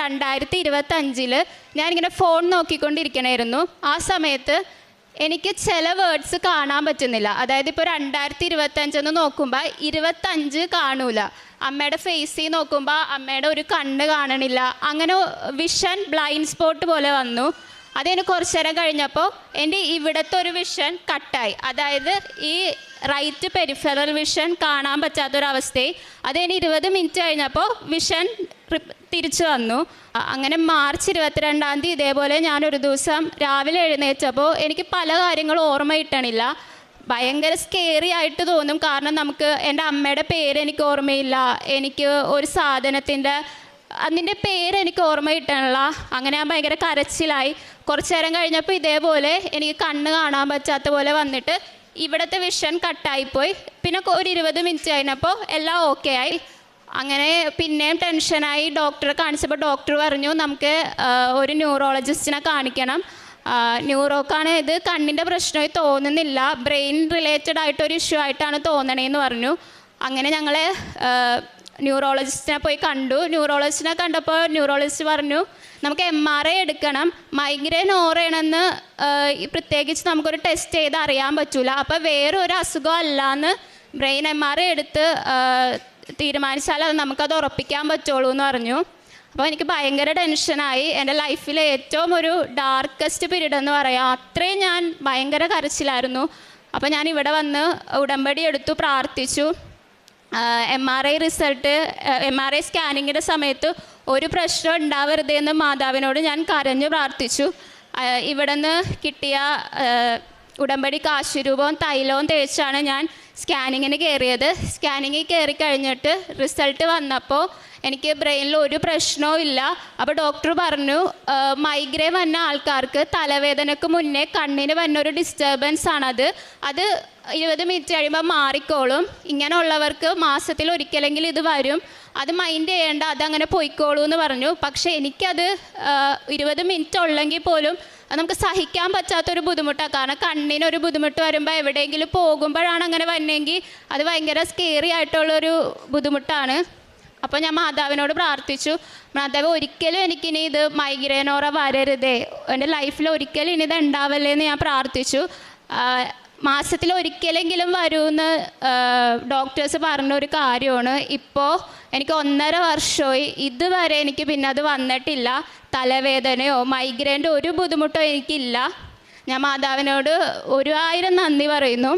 2025 ഞാനിങ്ങനെ ഫോൺ നോക്കിക്കൊണ്ടിരിക്കണമായിരുന്നു. ആ സമയത്ത് എനിക്ക് ചില വേർഡ്സ് കാണാൻ പറ്റുന്നില്ല. അതായത് ഇപ്പോൾ 2025 നോക്കുമ്പോൾ 25 കാണൂല. അമ്മയുടെ ഫേസിൽ നോക്കുമ്പോൾ അമ്മയുടെ ഒരു കണ്ണ് കാണണില്ല. അങ്ങനെ വിഷൻ ബ്ലൈൻഡ് സ്പോട്ട് പോലെ വന്നു. അതിന് കുറച്ച് നേരം കഴിഞ്ഞപ്പോൾ എൻ്റെ ഇവിടുത്തെ ഒരു വിഷൻ കട്ടായി. അതായത് ഈ റൈറ്റ് പെരിഫറൽ വിഷൻ കാണാൻ പറ്റാത്തൊരവസ്ഥയിൽ അതിന് 20 മിനിറ്റ് കഴിഞ്ഞപ്പോൾ വിഷൻ തിരിച്ചു വന്നു. അങ്ങനെ മാർച്ച് 22 ഇതേപോലെ ഞാനൊരു ദിവസം രാവിലെ എഴുന്നേറ്റപ്പോൾ എനിക്ക് പല കാര്യങ്ങളും ഓർമ്മ കിട്ടണില്ല. ഭയങ്കര സ്കേറി ആയിട്ട് തോന്നും. കാരണം നമുക്ക് എൻ്റെ അമ്മയുടെ പേര് എനിക്ക് ഓർമ്മയില്ല, എനിക്ക് ഒരു സാധനത്തിൻ്റെ അതിൻ്റെ പേരെനിക്ക് ഓർമ്മ കിട്ടണില്ല. അങ്ങനെ ഞാൻ ഭയങ്കര കരച്ചിലായി. കുറച്ച് നേരം കഴിഞ്ഞപ്പോൾ ഇതേപോലെ എനിക്ക് കണ്ണ് കാണാൻ പറ്റാത്ത പോലെ വന്നിട്ട് ഇവിടുത്തെ വിഷൻ കട്ടായിപ്പോയി. പിന്നെ ഒരു 20 മിനിറ്റ് കഴിഞ്ഞപ്പോൾ എല്ലാം ഓക്കെ ആയി. അങ്ങനെ പിന്നെയും ടെൻഷനായി. ഡോക്ടറെ കാണിച്ചപ്പോൾ ഡോക്ടർ പറഞ്ഞു നമുക്ക് ഒരു ന്യൂറോളജിസ്റ്റിനെ കാണിക്കണം. ന്യൂറോക്കാണ് ഇത് കണ്ണിൻ്റെ പ്രശ്നമായി തോന്നുന്നില്ല, ബ്രെയിൻ റിലേറ്റഡ് ആയിട്ടൊരു ഇഷ്യൂ ആയിട്ടാണ് തോന്നണേന്ന് പറഞ്ഞു. അങ്ങനെ ഞങ്ങൾ ന്യൂറോളജിസ്റ്റിനെ പോയി കണ്ടു. ന്യൂറോളജിസ്റ്റിനെ കണ്ടപ്പോൾ ന്യൂറോളജിസ്റ്റ് പറഞ്ഞു നമുക്ക് MRI എടുക്കണം, മൈഗ്രെയിൻ ഓറയാണെന്ന് പ്രത്യേകിച്ച് നമുക്കൊരു ടെസ്റ്റ് ചെയ്ത് അറിയാൻ പറ്റില്ല, അപ്പോൾ വേറൊരു അസുഖം അല്ലാന്ന് ബ്രെയിൻ MRI എടുത്ത് തീരുമാനിച്ചാൽ അത് നമുക്കത് ഉറപ്പിക്കാൻ പറ്റുള്ളൂ എന്ന് പറഞ്ഞു. അപ്പോൾ എനിക്ക് ഭയങ്കര ടെൻഷനായി. എൻ്റെ ലൈഫിലെ ഏറ്റവും ഒരു ഡാർക്കസ്റ്റ് പീരീഡ് എന്ന് പറയാം. അത്രയും ഞാൻ ഭയങ്കര കരച്ചിലായിരുന്നു. അപ്പോൾ ഞാൻ ഇവിടെ വന്ന് ഉടമ്പടി എടുത്തു, പ്രാർത്ഥിച്ചു. MRI റിസൾട്ട് MRI സ്കാനിങ്ങിൻ്റെ സമയത്ത് ഒരു പ്രശ്നം ഉണ്ടാവരുതെന്ന് മാതാവിനോട് ഞാൻ കരഞ്ഞു പ്രാർത്ഥിച്ചു. ഇവിടെ നിന്ന് കിട്ടിയ ഉടമ്പടി കാശുരൂപവും തൈലവും തേച്ചാണ് ഞാൻ സ്കാനിങ്ങിന് കയറിയത്. സ്കാനിങ്ങിൽ കയറി കഴിഞ്ഞിട്ട് റിസൾട്ട് വന്നപ്പോൾ എനിക്ക് ബ്രെയിനിൽ ഒരു പ്രശ്നവും ഇല്ല. അപ്പോൾ ഡോക്ടർ പറഞ്ഞു മൈഗ്രെയിൻ വന്ന ആൾക്കാർക്ക് തലവേദനയ്ക്ക് മുന്നേ കണ്ണിന് വന്നൊരു ഡിസ്റ്റർബൻസ് ആണത്, അത് 20 മിനിറ്റ് കഴിയുമ്പോൾ മാറിക്കോളും. ഇങ്ങനെയുള്ളവർക്ക് മാസത്തിൽ ഒരിക്കലെങ്കിലും ഇത് വരും, അത് മൈൻഡ് ചെയ്യേണ്ട, അതങ്ങനെ പോയിക്കോളൂ എന്ന് പറഞ്ഞു. പക്ഷേ എനിക്കത് 20 മിനിറ്റ് ഉള്ളെങ്കിൽ പോലും അത് നമുക്ക് സഹിക്കാൻ പറ്റാത്തൊരു ബുദ്ധിമുട്ടാണ്. കാരണം കണ്ണിനൊരു ബുദ്ധിമുട്ട് വരുമ്പോൾ എവിടെയെങ്കിലും പോകുമ്പോഴാണ് അങ്ങനെ വന്നെങ്കിൽ അത് ഭയങ്കര സ്കേറി ആയിട്ടുള്ളൊരു ബുദ്ധിമുട്ടാണ്. അപ്പോൾ ഞാൻ മാതാവിനോട് പ്രാർത്ഥിച്ചു, മാതാവ് ഒരിക്കലും എനിക്കിനി ഇത് മൈഗ്രെയിനോറ വരരുതേ, എൻ്റെ ലൈഫിൽ ഒരിക്കലും ഇനി ഇത് ഉണ്ടാവല്ലേ എന്ന് ഞാൻ പ്രാർത്ഥിച്ചു. മാസത്തിൽ ഒരിക്കലെങ്കിലും വരുമെന്ന് ഡോക്ടേഴ്സ് പറഞ്ഞൊരു കാര്യമാണ്. ഇപ്പോൾ എനിക്ക് 1.5 വർഷമായി, ഇതുവരെ എനിക്ക് പിന്നെ അത് വന്നിട്ടില്ല. തലവേദനയോ മൈഗ്രെയിൻ്റെ ഒരു ബുദ്ധിമുട്ടോ എനിക്കില്ല. ഞാൻ മാതാവിനോട് 1000 നന്ദി പറയുന്നു.